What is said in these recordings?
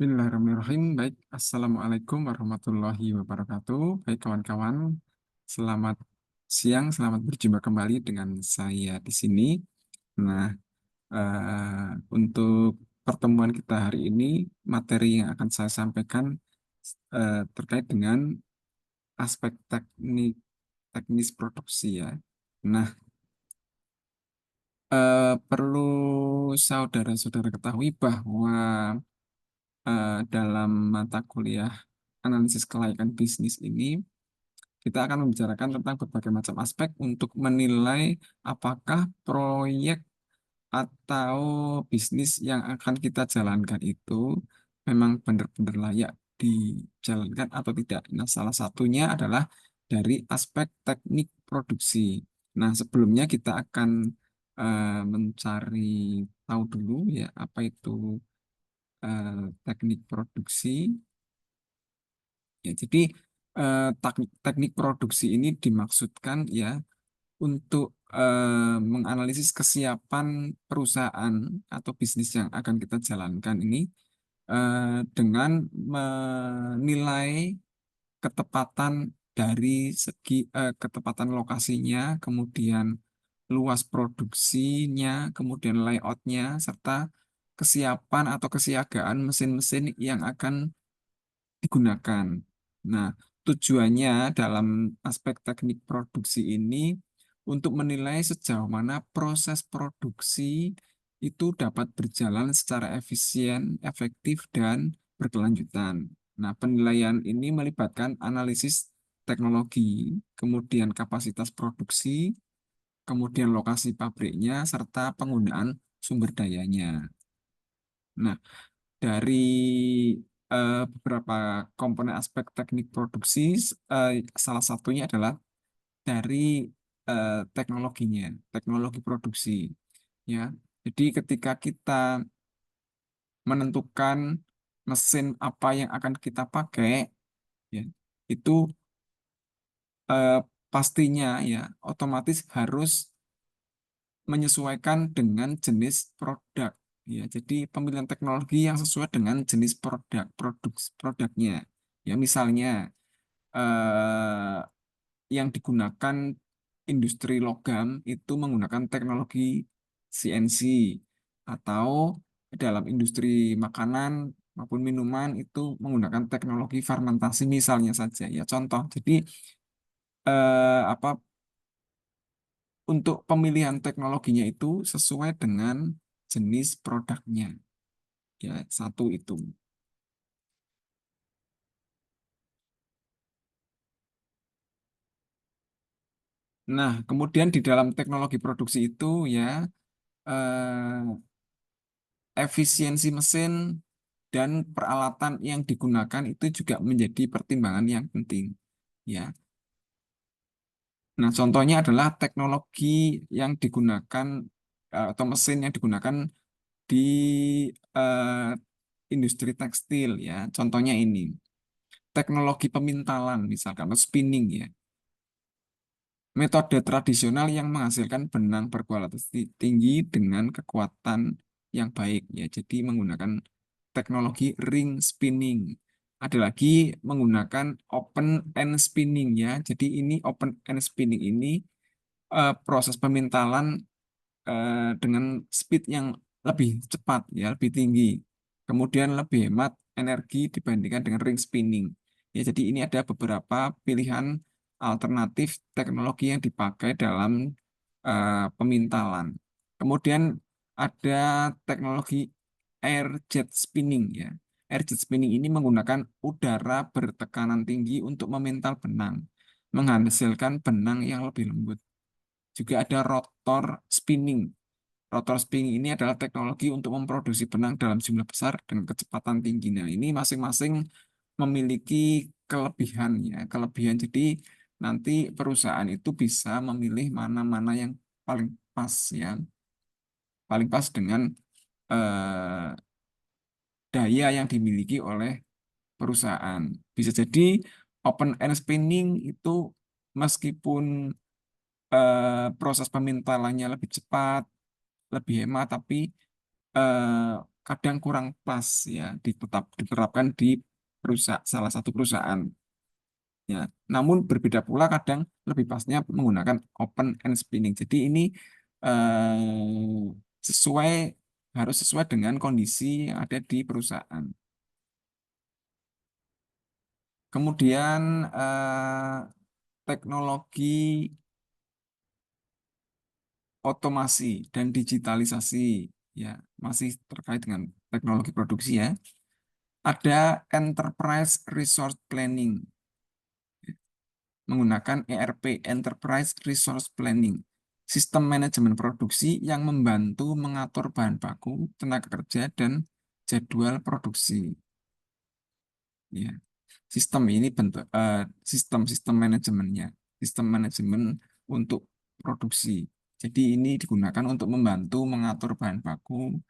Bismillahirrahmanirrahim. Baik, Assalamualaikum warahmatullahi wabarakatuh. Baik, kawan-kawan, selamat siang, selamat berjumpa kembali dengan saya di sini. Nah, untuk pertemuan kita hari ini, materi yang akan saya sampaikan terkait dengan aspek teknis produksi ya. Nah, perlu saudara-saudara ketahui bahwa dalam mata kuliah analisis kelayakan bisnis ini, kita akan membicarakan tentang berbagai macam aspek untuk menilai apakah proyek atau bisnis yang akan kita jalankan itu memang benar-benar layak dijalankan atau tidak. Nah, salah satunya adalah dari aspek teknik produksi. Nah, sebelumnya kita akan mencari tahu dulu ya apa itu teknik produksi. Ya, jadi teknik produksi ini dimaksudkan ya untuk menganalisis kesiapan perusahaan atau bisnis yang akan kita jalankan ini dengan menilai ketepatan dari segi ketepatan lokasinya, kemudian luas produksinya, kemudian layoutnya, serta kesiapan atau kesiagaan mesin-mesin yang akan digunakan. Nah, tujuannya dalam aspek teknik produksi ini untuk menilai sejauh mana proses produksi itu dapat berjalan secara efisien, efektif, dan berkelanjutan. Nah, penilaian ini melibatkan analisis teknologi, kemudian kapasitas produksi, kemudian lokasi pabriknya, serta penggunaan sumber dayanya. Nah, dari beberapa komponen aspek teknik produksi, eh, salah satunya adalah dari teknologinya, teknologi produksi. Ya, jadi ketika kita menentukan mesin apa yang akan kita pakai, ya, itu eh, pastinya ya otomatis harus menyesuaikan dengan jenis produk. Ya, jadi pemilihan teknologi yang sesuai dengan jenis produknya. Ya, misalnya eh, yang digunakan industri logam itu menggunakan teknologi CNC, atau dalam industri makanan maupun minuman itu menggunakan teknologi fermentasi misalnya saja ya contoh. Jadi apa untuk pemilihan teknologinya itu sesuai dengan jenis produknya ya, satu itu. Nah, kemudian di dalam teknologi produksi itu ya efisiensi mesin dan peralatan yang digunakan itu juga menjadi pertimbangan yang penting ya. Nah, contohnya adalah teknologi yang digunakan atau mesin yang digunakan di eh, industri tekstil ya. Contohnya ini, teknologi pemintalan misalkan atau spinning ya. Metode tradisional yang menghasilkan benang berkualitas tinggi dengan kekuatan yang baik ya. Jadi menggunakan teknologi ring spinning. Ada lagi menggunakan open end spinning ya. Jadi ini open end spinning ini proses pemintalan dengan speed yang lebih cepat ya, lebih tinggi. Kemudian lebih hemat energi dibandingkan dengan ring spinning. Ya, jadi ini ada beberapa pilihan alternatif teknologi yang dipakai dalam pemintalan. Kemudian ada teknologi air jet spinning ya. Air jet spinning ini menggunakan udara bertekanan tinggi untuk memintal benang, menghasilkan benang yang lebih lembut. Juga ada rotor spinning. Rotor spinning ini adalah teknologi untuk memproduksi benang dalam jumlah besar dengan kecepatan tinggi. Nah, ini masing-masing memiliki kelebihannya. Kelebihan jadi nanti perusahaan itu bisa memilih mana-mana yang paling pas ya, paling pas dengan eh, daya yang dimiliki oleh perusahaan. Bisa jadi open end spinning itu meskipun proses pemintalannya lebih cepat, lebih hemat, tapi kadang kurang pas ya diterapkan di salah satu perusahaan ya. Namun berbeda pula kadang lebih pasnya menggunakan open and spinning. Jadi ini sesuai harus sesuai dengan kondisi yang ada di perusahaan. Kemudian teknologi otomasi dan digitalisasi ya masih terkait dengan teknologi produksi ya. Ada Enterprise Resource Planning menggunakan ERP, Enterprise Resource Planning, sistem manajemen produksi yang membantu mengatur bahan baku, tenaga kerja, dan jadwal produksi. Ya, sistem ini bentuk sistem manajemennya, sistem manajemen untuk produksi. Jadi ini digunakan untuk membantu mengatur bahan baku,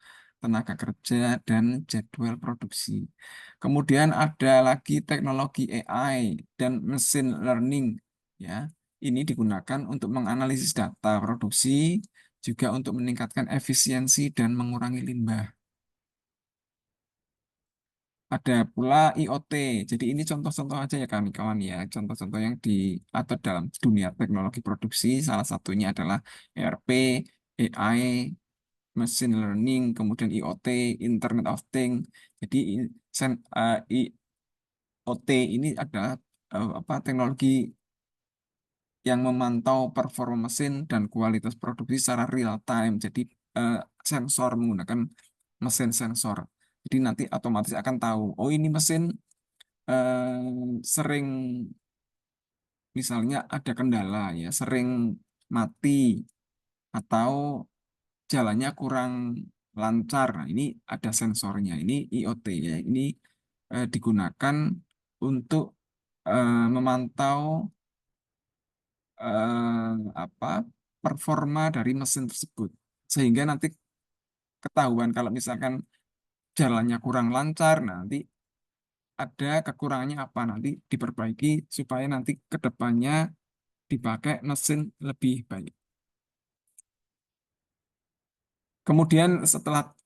tenaga kerja, dan jadwal produksi. Kemudian ada lagi teknologi AI dan machine learning. Ya, ini digunakan untuk menganalisis data produksi, juga untuk meningkatkan efisiensi dan mengurangi limbah. Ada pula IoT. Jadi ini contoh-contoh aja ya kawan-kawan ya. Contoh-contoh yang diatur dalam dunia teknologi produksi. Salah satunya adalah ERP, AI, machine learning, kemudian IoT, Internet of Things. Jadi IoT ini adalah apa teknologi yang memantau performa mesin dan kualitas produksi secara real time. Jadi eh, sensor menggunakan mesin sensor. Jadi nanti otomatis akan tahu, oh ini mesin sering misalnya ada kendala ya, sering mati atau jalannya kurang lancar. Nah, ini ada sensornya. Ini IoT ya. Ini digunakan untuk memantau apa performa dari mesin tersebut. Sehingga nanti ketahuan kalau misalkan jalannya kurang lancar, nah nanti ada kekurangannya apa nanti diperbaiki supaya nanti ke depannya dipakai mesin lebih baik. Kemudian setelah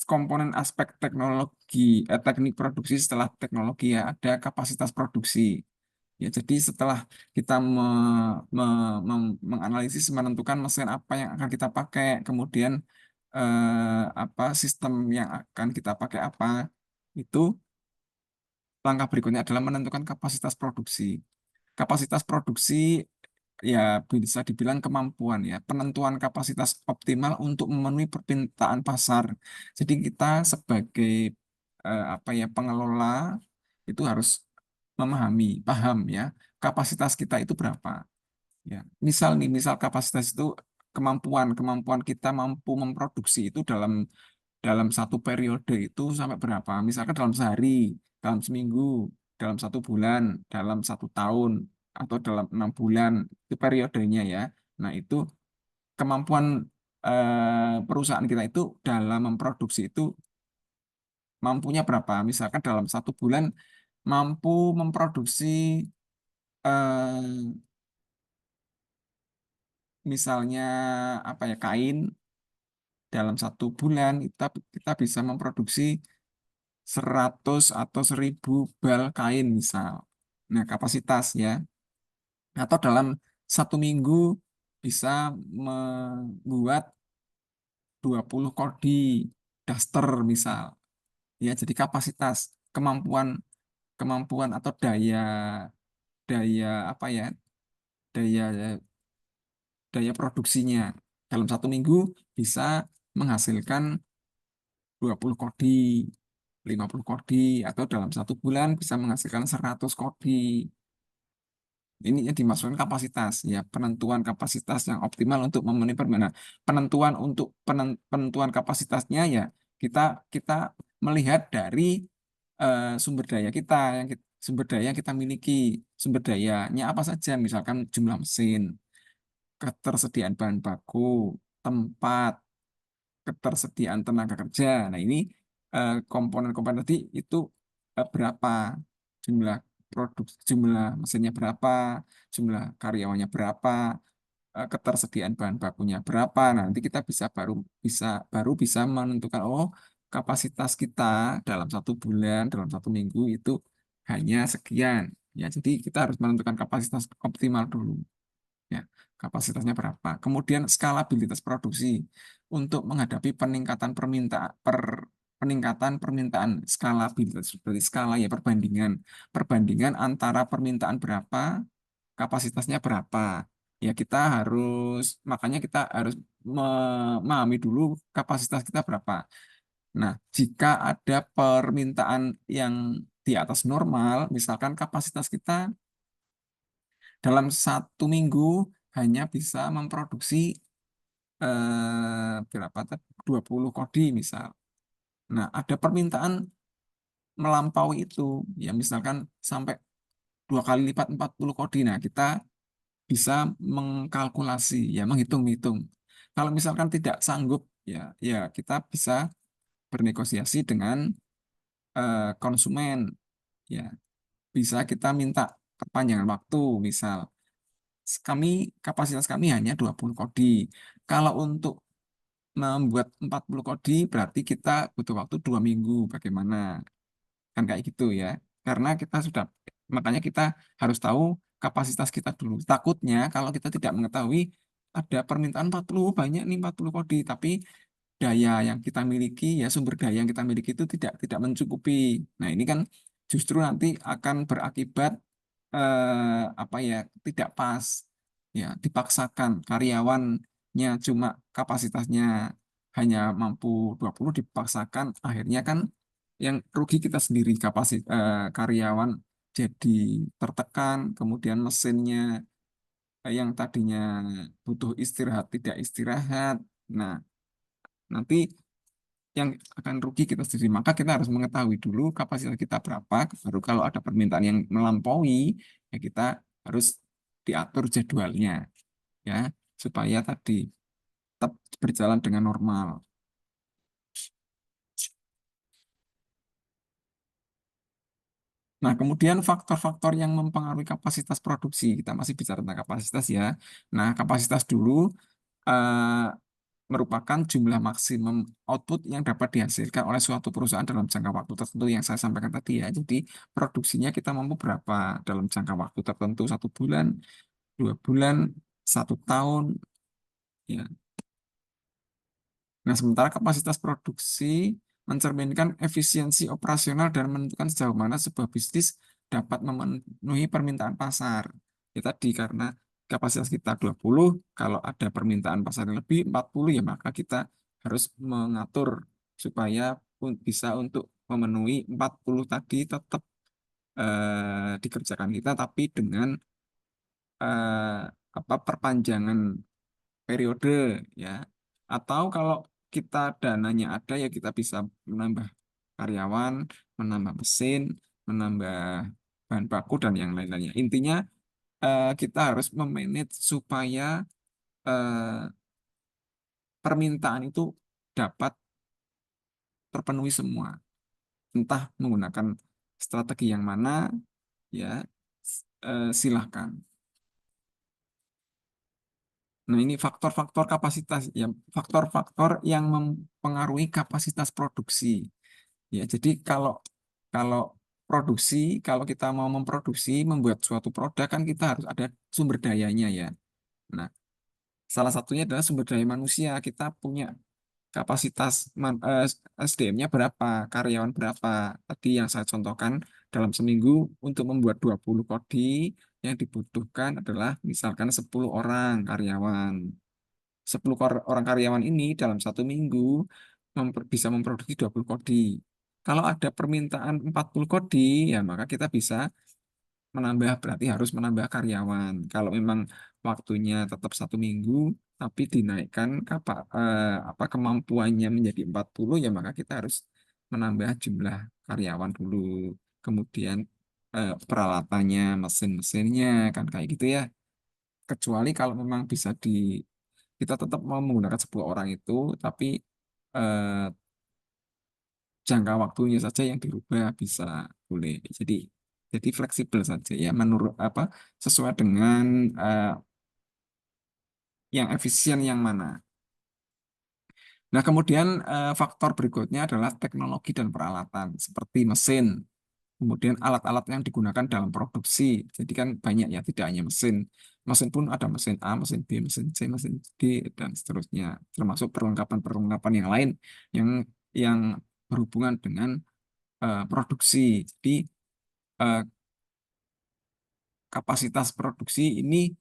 komponen aspek teknologi, teknik produksi setelah teknologi ya ada kapasitas produksi. Ya, jadi setelah kita menganalisis menentukan mesin apa yang akan kita pakai, kemudian apa sistem yang akan kita pakai apa, itu langkah berikutnya adalah menentukan kapasitas produksi. Kapasitas produksi ya bisa dibilang kemampuan ya, penentuan kapasitas optimal untuk memenuhi permintaan pasar. Jadi kita sebagai apa ya pengelola itu harus memahami, paham ya, kapasitas kita itu berapa. Ya, misal kapasitas itu kemampuan kemampuan kita mampu memproduksi itu dalam dalam satu periode itu sampai berapa? Misalkan dalam sehari, dalam seminggu, dalam 1 bulan, dalam 1 tahun, atau dalam 6 bulan, itu periodenya ya. Nah, itu kemampuan perusahaan kita itu dalam memproduksi itu mampunya berapa? Misalkan dalam 1 bulan mampu memproduksi eh, misalnya apa ya kain dalam 1 bulan kita bisa memproduksi 100 atau 1.000 bal kain misal. Nah, kapasitas ya. Atau dalam 1 minggu bisa membuat 20 kodi daster misal. Ya, jadi kapasitas, kemampuan kemampuan atau daya daya apa ya? Daya daya produksinya. Dalam 1 minggu bisa menghasilkan 20 kodi, 50 kodi, atau dalam 1 bulan bisa menghasilkan 100 kodi. Ini yang dimaksudkan kapasitas, ya penentuan kapasitas yang optimal untuk memenuhi permintaan. Nah, penentuan untuk penentuan kapasitasnya ya kita kita melihat dari sumber daya kita sumber daya yang kita miliki. Sumber dayanya apa saja, misalkan jumlah mesin, ketersediaan bahan baku, tempat, ketersediaan tenaga kerja. Nah, ini komponen-komponen tadi itu berapa jumlah jumlah mesinnya berapa, jumlah karyawannya berapa, ketersediaan bahan bakunya berapa. Nah, nanti kita bisa baru bisa menentukan oh kapasitas kita dalam 1 bulan, dalam 1 minggu itu hanya sekian. Ya, jadi kita harus menentukan kapasitas optimal dulu. Ya, kapasitasnya berapa. Kemudian skalabilitas produksi untuk menghadapi peningkatan permintaan skalabilitas berarti skala ya perbandingan antara permintaan berapa kapasitasnya berapa. Ya kita harus makanya kita harus memahami dulu kapasitas kita berapa. Nah, jika ada permintaan yang di atas normal, misalkan kapasitas kita dalam 1 minggu hanya bisa memproduksi berapa? 20 kodi misal. Nah, ada permintaan melampaui itu, ya misalkan sampai 2 kali lipat 40 kodi. Nah, kita bisa mengkalkulasi, ya menghitung-hitung. Kalau misalkan tidak sanggup, ya kita bisa bernegosiasi dengan konsumen, ya bisa kita minta perpanjangan waktu, misal kapasitas kami hanya 20 kodi. Kalau untuk membuat 40 kodi berarti kita butuh waktu 2 minggu. Bagaimana? Kan kayak gitu ya. Karena kita sudah, makanya kita harus tahu kapasitas kita dulu. Takutnya kalau kita tidak mengetahui ada permintaan 40 banyak nih 40 kodi, tapi daya yang kita miliki ya sumber daya yang kita miliki itu tidak mencukupi. Nah, ini kan justru nanti akan berakibat apa ya tidak pas ya dipaksakan karyawannya cuma kapasitasnya hanya mampu 20 dipaksakan akhirnya kan yang rugi kita sendiri karyawan jadi tertekan kemudian mesinnya yang tadinya butuh istirahat tidak istirahat. Nah, nanti yang akan rugi kita sendiri. Maka kita harus mengetahui dulu kapasitas kita berapa, baru kalau ada permintaan yang melampaui, ya kita harus diatur jadwalnya, ya, supaya tadi tetap berjalan dengan normal. Nah, kemudian faktor-faktor yang mempengaruhi kapasitas produksi, kita masih bicara tentang kapasitas ya. Nah, kapasitas dulu eh, merupakan jumlah maksimum output yang dapat dihasilkan oleh suatu perusahaan dalam jangka waktu tertentu yang saya sampaikan tadi ya. Jadi produksinya kita mampu berapa dalam jangka waktu tertentu 1 bulan, 2 bulan, 1 tahun. Ya. Nah, sementara kapasitas produksi mencerminkan efisiensi operasional dan menentukan sejauh mana sebuah bisnis dapat memenuhi permintaan pasar. Ya tadi karena kapasitas kita 20, kalau ada permintaan pasar yang lebih 40, ya maka kita harus mengatur supaya bisa untuk memenuhi 40 tadi tetap dikerjakan kita, tapi dengan eh, perpanjangan periode ya. Atau kalau kita dananya ada ya kita bisa menambah karyawan, menambah mesin, menambah bahan baku dan yang lain-lainnya. Intinya kita harus memanage supaya eh, permintaan itu dapat terpenuhi semua. Entah menggunakan strategi yang mana ya silahkan. Nah, ini faktor-faktor kapasitas ya, faktor-faktor yang mempengaruhi kapasitas produksi. Ya, jadi kalau kalau produksi, kalau kita mau memproduksi, membuat suatu produk kan kita harus ada sumber dayanya ya. Nah, salah satunya adalah sumber daya manusia. Kita punya kapasitas SDM-nya berapa, karyawan berapa. Tadi yang saya contohkan dalam seminggu untuk membuat 20 kodi yang dibutuhkan adalah misalkan 10 orang karyawan. 10 orang karyawan ini dalam 1 minggu bisa memproduksi 20 kodi. Kalau ada permintaan 40 kodi, ya maka kita bisa menambah, berarti harus menambah karyawan. Kalau memang waktunya tetap 1 minggu, tapi dinaikkan kemampuannya menjadi 40, ya maka kita harus menambah jumlah karyawan dulu. Kemudian peralatannya, mesin-mesinnya, kan kayak gitu ya. Kecuali kalau memang bisa kita tetap mau menggunakan 10 orang itu, tapi eh, jangka waktunya saja yang dirubah bisa boleh. Jadi fleksibel saja ya menurut sesuai dengan yang efisien yang mana. Nah, kemudian faktor berikutnya adalah teknologi dan peralatan seperti mesin, kemudian alat-alat yang digunakan dalam produksi. Jadi kan banyak ya, tidak hanya mesin. Mesin pun ada mesin A, mesin B, mesin C, mesin D, dan seterusnya. Termasuk perlengkapan-perlengkapan yang lain yang yang berhubungan dengan produksi. Jadi eh, kapasitas produksi ini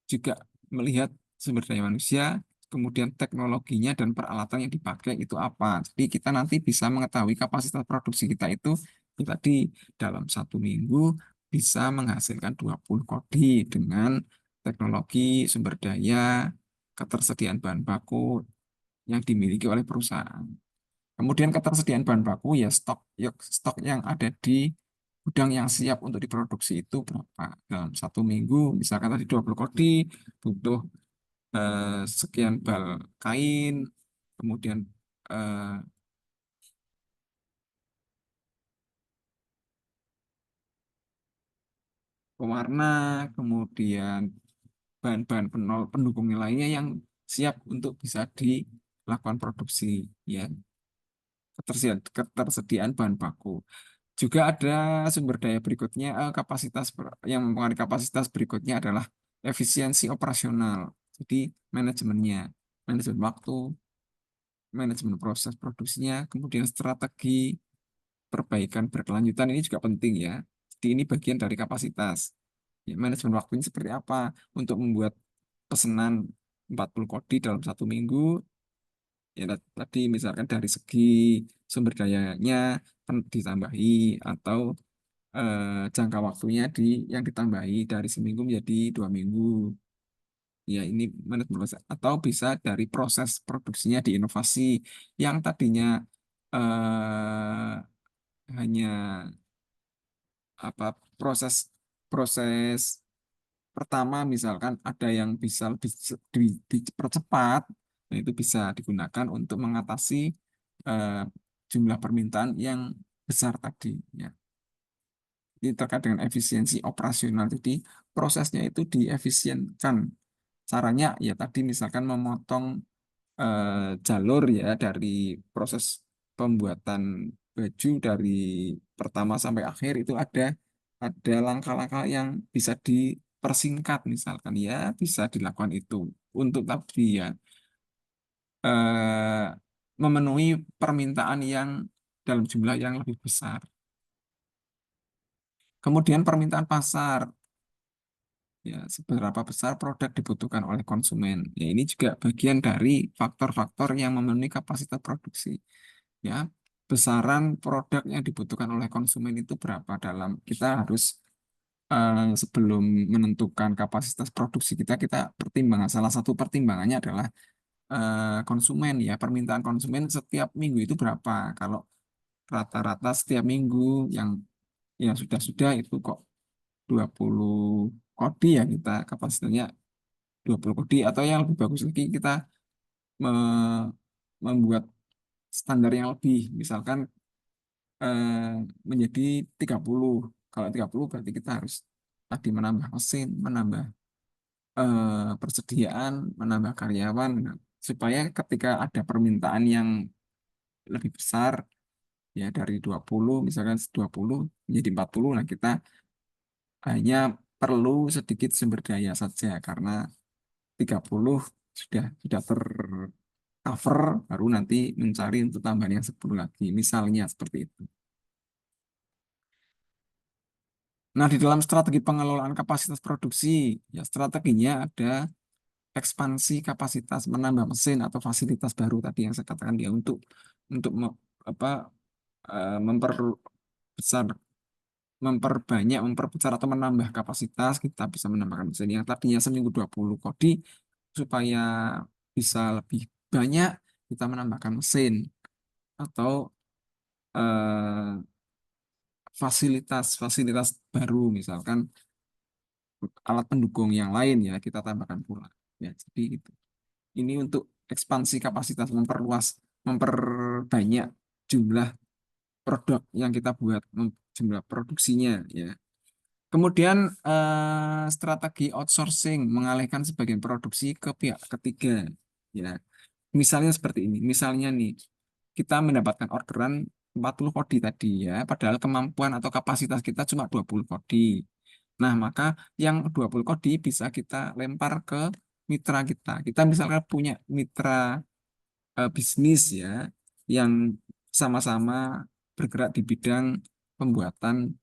juga melihat sumber daya manusia, kemudian teknologinya dan peralatan yang dipakai itu apa. Jadi kita nanti bisa mengetahui kapasitas produksi kita itu ya tadi dalam 1 minggu bisa menghasilkan 20 kodi dengan teknologi sumber daya ketersediaan bahan baku yang dimiliki oleh perusahaan. Kemudian ketersediaan bahan baku ya stok yang ada di gudang yang siap untuk diproduksi itu berapa dalam 1 minggu. Misalkan tadi 20 kodi butuh sekian bal kain, kemudian eh, pewarna, kemudian bahan-bahan pendukung lainnya yang siap untuk bisa dilakukan produksi, ya, ketersediaan bahan baku. Juga ada sumber daya berikutnya, yang mempengaruhi kapasitas berikutnya adalah efisiensi operasional. Jadi manajemennya, manajemen waktu, manajemen proses produksinya, kemudian strategi perbaikan berkelanjutan ini juga penting ya. Jadi ini bagian dari kapasitas. Ya, manajemen waktunya seperti apa untuk membuat pesanan 40 kodi dalam 1 minggu. Ya tadi misalkan dari segi sumber dayanya ditambahi atau jangka waktunya yang ditambahi dari seminggu menjadi 2 minggu. Ya ini manajemen proses. Atau bisa dari proses produksinya diinovasi yang tadinya hanya apa proses proses pertama misalkan ada yang bisa lebih dipercepat, nah itu bisa digunakan untuk mengatasi eh, jumlah permintaan yang besar tadi. Ya. Ini terkait dengan efisiensi operasional. Jadi prosesnya itu diefisienkan. Caranya ya tadi misalkan memotong jalur ya dari proses pembuatan baju dari pertama sampai akhir itu ada langkah-langkah yang bisa dipersingkat misalkan ya bisa dilakukan itu untuk tadi ya eh, memenuhi permintaan yang dalam jumlah yang lebih besar. Kemudian permintaan pasar. Ya, seberapa besar produk dibutuhkan oleh konsumen. Ya, ini juga bagian dari faktor-faktor yang memenuhi kapasitas produksi. Ya, besaran produk yang dibutuhkan oleh konsumen itu berapa dalam kita harus sebelum menentukan kapasitas produksi kita pertimbangan salah satu pertimbangannya adalah konsumen ya permintaan konsumen setiap minggu itu berapa. Kalau rata-rata setiap minggu yang sudah itu kok 20 kodi ya kita kapasitasnya 20 kodi atau yang lebih bagus lagi kita me- membuat standar yang lebih misalkan eh, menjadi 30. Kalau 30 berarti kita harus tadi menambah mesin, menambah persediaan, menambah karyawan. Nah, supaya ketika ada permintaan yang lebih besar ya dari 20 misalkan 20 menjadi 40, nah kita hanya perlu sedikit sumber daya saja karena 30 sudah tercover baru nanti mencari untuk tambahan yang 10 lagi misalnya seperti itu. Nah, di dalam strategi pengelolaan kapasitas produksi ya strateginya ada ekspansi kapasitas menambah mesin atau fasilitas baru tadi yang saya katakan dia untuk apa memperbesar memperbesar atau menambah kapasitas kita bisa menambahkan mesin yang tadinya seminggu 20 kodi supaya bisa lebih banyak kita menambahkan mesin atau fasilitas baru misalkan alat pendukung yang lain ya kita tambahkan pula ya jadi itu ini untuk ekspansi kapasitas memperbanyak jumlah produk yang kita buat jumlah produksinya ya. Kemudian strategi outsourcing mengalihkan sebagian produksi ke pihak ketiga ya. Misalnya seperti ini. Misalnya nih, kita mendapatkan orderan 40 kodi tadi ya, padahal kemampuan atau kapasitas kita cuma 20 kodi. Nah, maka yang 20 kodi bisa kita lempar ke mitra kita. Kita misalkan punya mitra bisnis ya, yang sama-sama bergerak di bidang pembuatan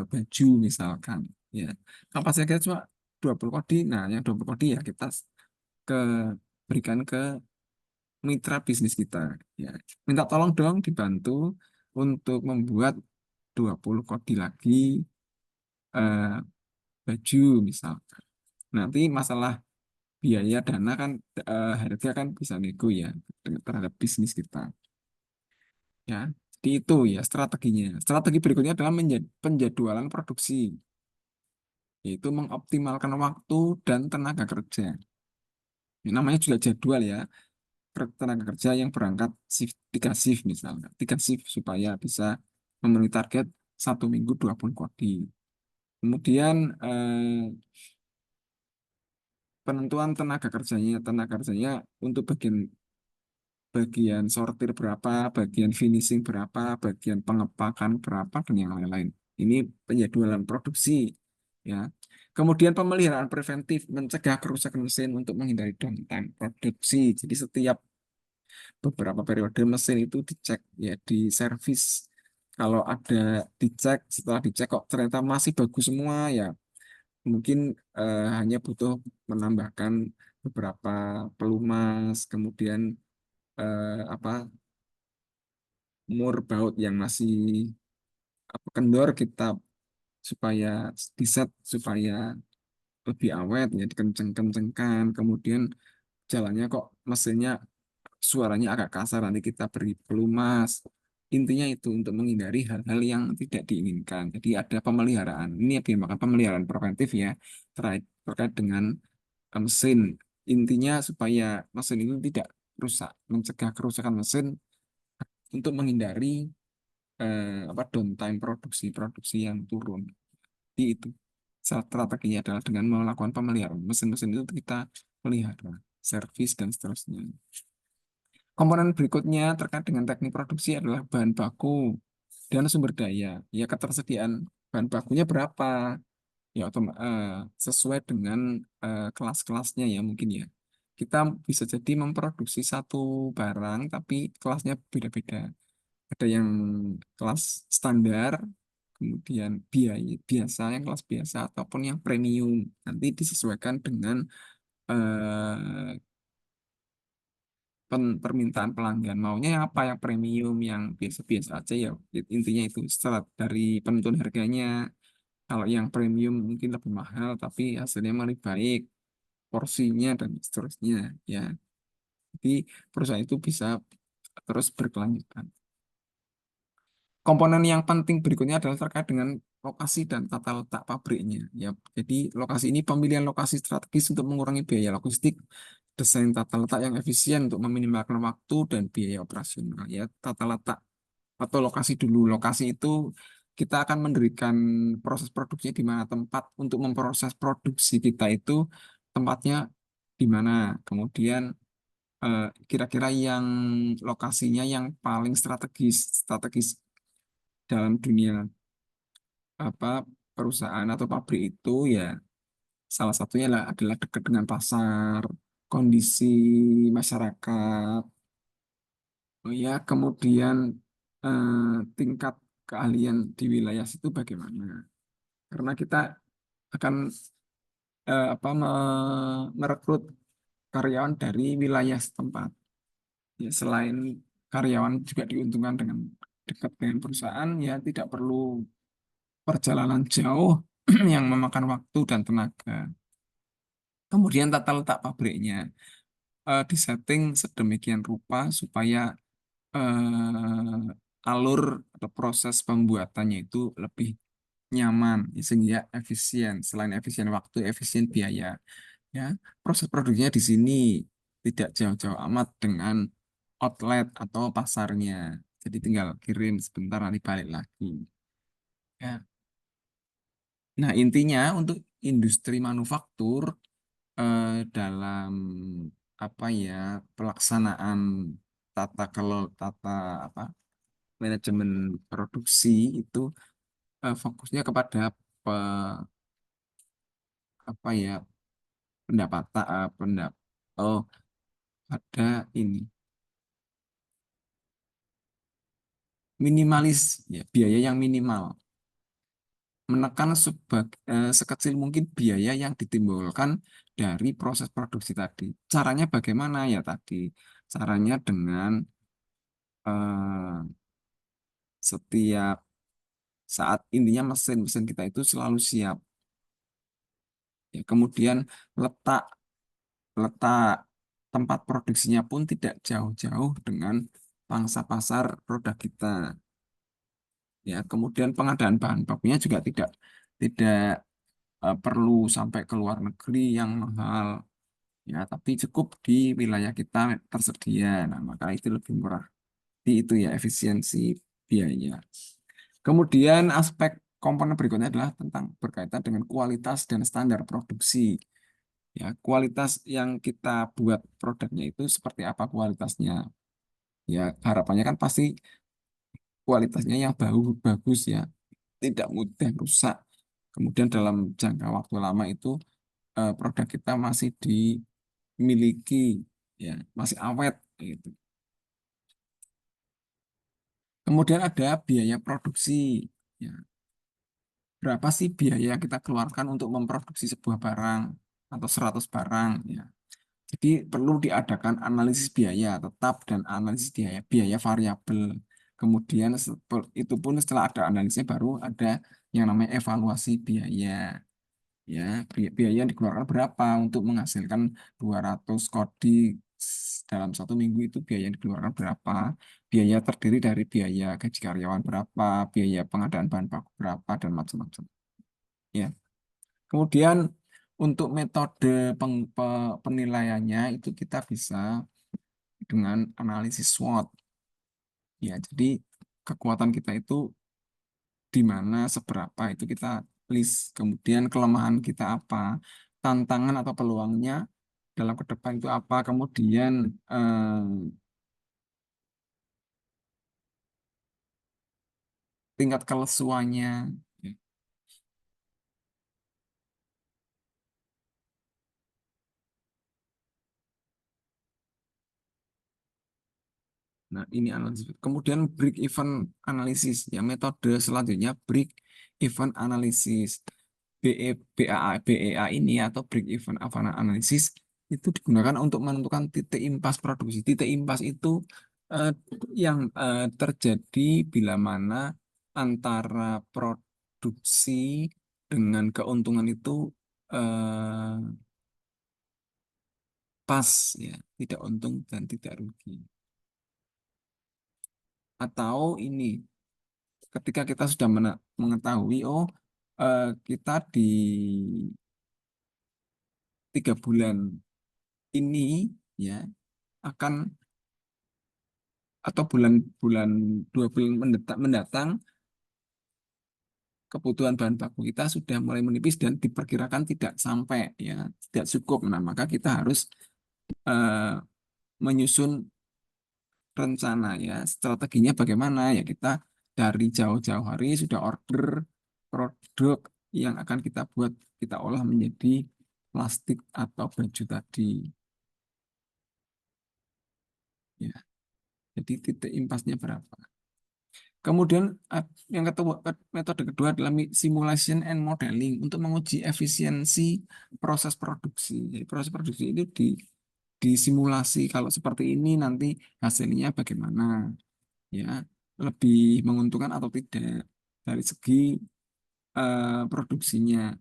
baju misalkan. Ya, kapasitas kita cuma 20 kodi. Nah, yang 20 kodi ya kita ke berikan ke mitra bisnis kita ya, minta tolong dong dibantu untuk membuat 20 kodi lagi eh, baju misalkan. Nanti masalah biaya dana kan harga kan bisa nego ya terhadap bisnis kita ya. Jadi itu ya strateginya. Strategi berikutnya adalah penjadwalan produksi, yaitu mengoptimalkan waktu dan tenaga kerja. Ini namanya juga jadwal ya, tenaga kerja yang berangkat shift, 3 shift misalnya, 3 shift supaya bisa memenuhi target 1 minggu 20 kodi. Kemudian penentuan tenaga kerjanya untuk bagian bagian sortir berapa, bagian finishing berapa, bagian pengepakan berapa, dan yang lain-lain. Ini penjadwalan produksi ya. Kemudian pemeliharaan preventif mencegah kerusakan mesin untuk menghindari downtime produksi. Jadi setiap beberapa periode mesin itu dicek ya, di servis. Kalau ada dicek, setelah dicek kok ternyata masih bagus semua ya, mungkin hanya butuh menambahkan beberapa pelumas, kemudian apa mur baut yang masih apa kendor kita supaya diset supaya lebih awet ya, dikenceng-kencengkan. Kemudian jalannya kok mesinnya suaranya agak kasar, nanti kita beri pelumas. Intinya itu untuk menghindari hal-hal yang tidak diinginkan. Jadi ada pemeliharaan. Ini yang dinamakan pemeliharaan preventif ya, terkait dengan mesin. Intinya supaya mesin itu tidak rusak, mencegah kerusakan mesin untuk menghindari apa downtime produksi yang turun. Jadi itu strateginya adalah dengan melakukan pemeliharaan. Mesin-mesin itu kita pelihara, servis dan seterusnya. Komponen berikutnya terkait dengan teknik produksi adalah bahan baku dan sumber daya. Ya, ketersediaan bahan bakunya berapa? Ya, sesuai dengan kelas-kelasnya ya mungkin ya. Kita bisa jadi memproduksi satu barang tapi kelasnya beda-beda. Ada yang kelas standar, kemudian biaya biasa, yang kelas biasa ataupun yang premium. Nanti disesuaikan dengan eh, permintaan pelanggan maunya yang apa, yang premium, yang biasa-biasa aja ya. Intinya itu setelah dari penentuan harganya, kalau yang premium mungkin lebih mahal tapi hasilnya malah lebih baik, porsinya dan seterusnya ya. Jadi perusahaan itu bisa terus berkelanjutan. Komponen yang penting berikutnya adalah terkait dengan lokasi dan tata letak pabriknya. Ya, jadi lokasi ini pemilihan lokasi strategis untuk mengurangi biaya logistik, desain tata letak yang efisien untuk meminimalkan waktu dan biaya operasional. Ya, tata letak atau lokasi dulu. Lokasi itu kita akan mendirikan proses produksinya di mana, tempat untuk memproses produksi kita itu tempatnya di mana. Kemudian kira-kira yang lokasinya yang paling strategis dalam dunia apa perusahaan atau pabrik itu ya, salah satunya adalah dekat dengan pasar, kondisi masyarakat, oh ya, kemudian eh, tingkat keahlian di wilayah situ bagaimana. Karena kita akan merekrut karyawan dari wilayah setempat. Ya, selain karyawan juga diuntungkan dengan dekat dengan perusahaan, ya tidak perlu perjalanan jauh yang memakan waktu dan tenaga. Kemudian tata letak pabriknya disetting sedemikian rupa supaya alur atau proses pembuatannya itu lebih nyaman sehingga efisien. Selain efisien waktu, efisien biaya. Ya, proses produksinya di sini tidak jauh-jauh amat dengan outlet atau pasarnya. Jadi tinggal kirim sebentar nanti balik lagi. Ya. Nah, intinya untuk industri manufaktur dalam apa ya, pelaksanaan tata apa manajemen produksi itu fokusnya kepada pe- apa ya, pendapatan oh, ada ini minimalis, ya, biaya yang minimal, menekan sekecil mungkin biaya yang ditimbulkan dari proses produksi tadi. Caranya bagaimana ya tadi? Caranya dengan eh, setiap saat intinya mesin-mesin kita itu selalu siap. Ya, kemudian letak letak tempat produksinya pun tidak jauh-jauh dengan pangsa pasar produk kita. Ya, kemudian pengadaan bahan bakunya juga tidak perlu sampai ke luar negeri yang mahal. Ya, tapi cukup di wilayah kita tersedia. Nah, maka itu lebih murah. Jadi itu ya efisiensi biaya. Kemudian aspek komponen berikutnya adalah tentang berkaitan dengan kualitas dan standar produksi. Ya, kualitas yang kita buat produknya itu seperti apa kualitasnya? Ya, harapannya kan pasti kualitasnya yang bagus ya, tidak mudah rusak. Kemudian dalam jangka waktu lama itu produk kita masih dimiliki, ya, masih awet gitu. Kemudian ada biaya produksi. Ya, berapa sih biaya yang kita keluarkan untuk memproduksi sebuah barang atau 100 barang? Ya. Jadi perlu diadakan analisis biaya tetap dan analisis biaya variabel. Kemudian itu pun setelah ada analisisnya baru ada yang namanya evaluasi biaya. Ya, biaya yang dikeluarkan berapa untuk menghasilkan 200 kodi dalam 1 minggu, itu biaya yang dikeluarkan berapa? Biaya terdiri dari biaya gaji karyawan berapa, biaya pengadaan bahan baku berapa, dan macam-macam. Ya. Kemudian untuk metode penilaiannya itu kita bisa dengan analisis SWOT. Ya, jadi kekuatan kita itu di mana, seberapa itu kita list. Kemudian kelemahan kita apa, tantangan atau peluangnya dalam ke depan itu apa. Kemudian tingkat kelesuannya. Nah, ini analisis. Kemudian break even analisis. Ya, metode selanjutnya break even analysis. BEA ini atau break even analysis itu digunakan untuk menentukan titik impas produksi. Titik impas itu eh, yang terjadi bila mana antara produksi dengan keuntungan itu eh, pas, ya, tidak untung dan tidak rugi. Atau ini ketika kita sudah mengetahui, oh, kita di 3 bulan ini, ya, akan, atau bulan-bulan 2 bulan mendatang kebutuhan bahan baku kita sudah mulai menipis dan diperkirakan tidak sampai, ya, tidak cukup. Nah, maka kita harus eh, menyusun rencana, ya, strateginya bagaimana, ya, kita dari jauh-jauh hari sudah order produk yang akan kita buat, kita olah menjadi plastik atau baju tadi, ya. Jadi titik impasnya berapa. Kemudian yang kedua, metode kedua adalah simulation and modeling untuk menguji efisiensi proses produksi. Jadi proses produksi itu disimulasi, kalau seperti ini nanti hasilnya bagaimana, ya, lebih menguntungkan atau tidak dari segi produksinya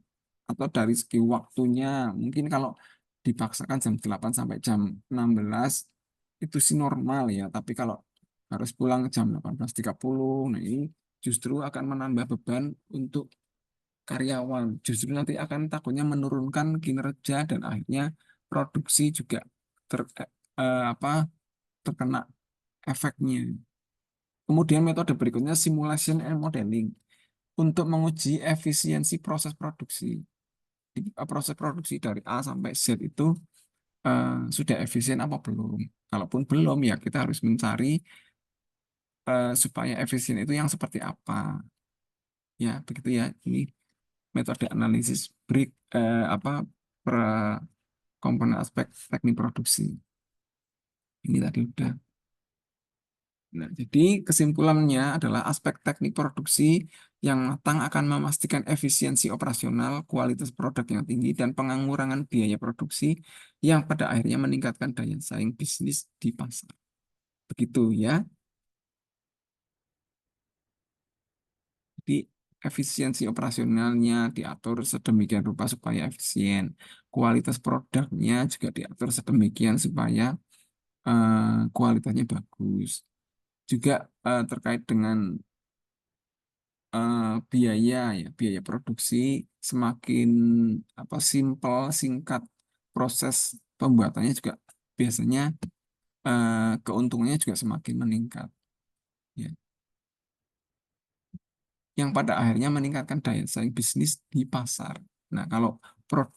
atau dari segi waktunya. Mungkin kalau dipaksakan jam 8 sampai jam 16 itu sih normal, ya, tapi kalau harus pulang jam 18.30, nah ini justru akan menambah beban untuk karyawan. Justru nanti akan takutnya menurunkan kinerja dan akhirnya produksi juga ter, apa, terkena efeknya. Kemudian metode berikutnya simulation and modeling untuk menguji efisiensi proses produksi. Jadi, proses produksi dari A sampai Z itu sudah efisien apa belum. Kalaupun belum, ya kita harus mencari supaya efisien itu yang seperti apa. Ya, begitu ya. Ini metode analisis break apa per komponen aspek teknik produksi. Ini tadi udah. Nah, jadi kesimpulannya adalah aspek teknik produksi yang matang akan memastikan efisiensi operasional, kualitas produk yang tinggi, dan pengurangan biaya produksi yang pada akhirnya meningkatkan daya saing bisnis di pasar. Begitu ya. Jadi efisiensi operasionalnya diatur sedemikian rupa supaya efisien. Kualitas produknya juga diatur sedemikian supaya kualitasnya bagus. Juga terkait dengan biaya ya, biaya produksi semakin apa simpel, singkat proses pembuatannya juga biasanya keuntungannya juga semakin meningkat ya. Yang pada akhirnya meningkatkan daya saing bisnis di pasar. Nah, kalau pro-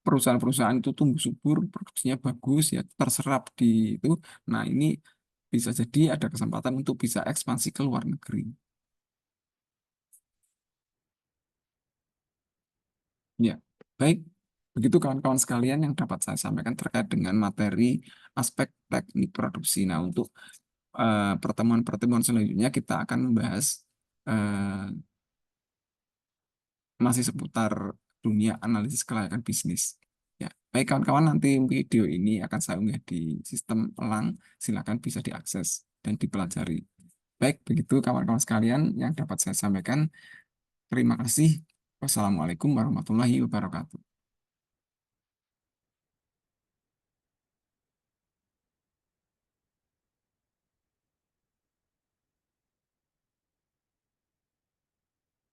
perusahaan-perusahaan itu tumbuh subur, produksinya bagus ya, terserap di itu. Nah, ini bisa jadi ada kesempatan untuk bisa ekspansi ke luar negeri. Ya, baik. Begitu kawan-kawan sekalian yang dapat saya sampaikan terkait dengan materi aspek teknik produksi. Nah, untuk pertemuan-pertemuan selanjutnya kita akan membahas eh, masih seputar dunia analisis kelayakan bisnis. Ya, baik kawan-kawan, nanti video ini akan saya unggah di sistem elang. Silakan bisa diakses dan dipelajari. Baik, begitu kawan-kawan sekalian yang dapat saya sampaikan. Terima kasih. Wassalamualaikum warahmatullahi wabarakatuh.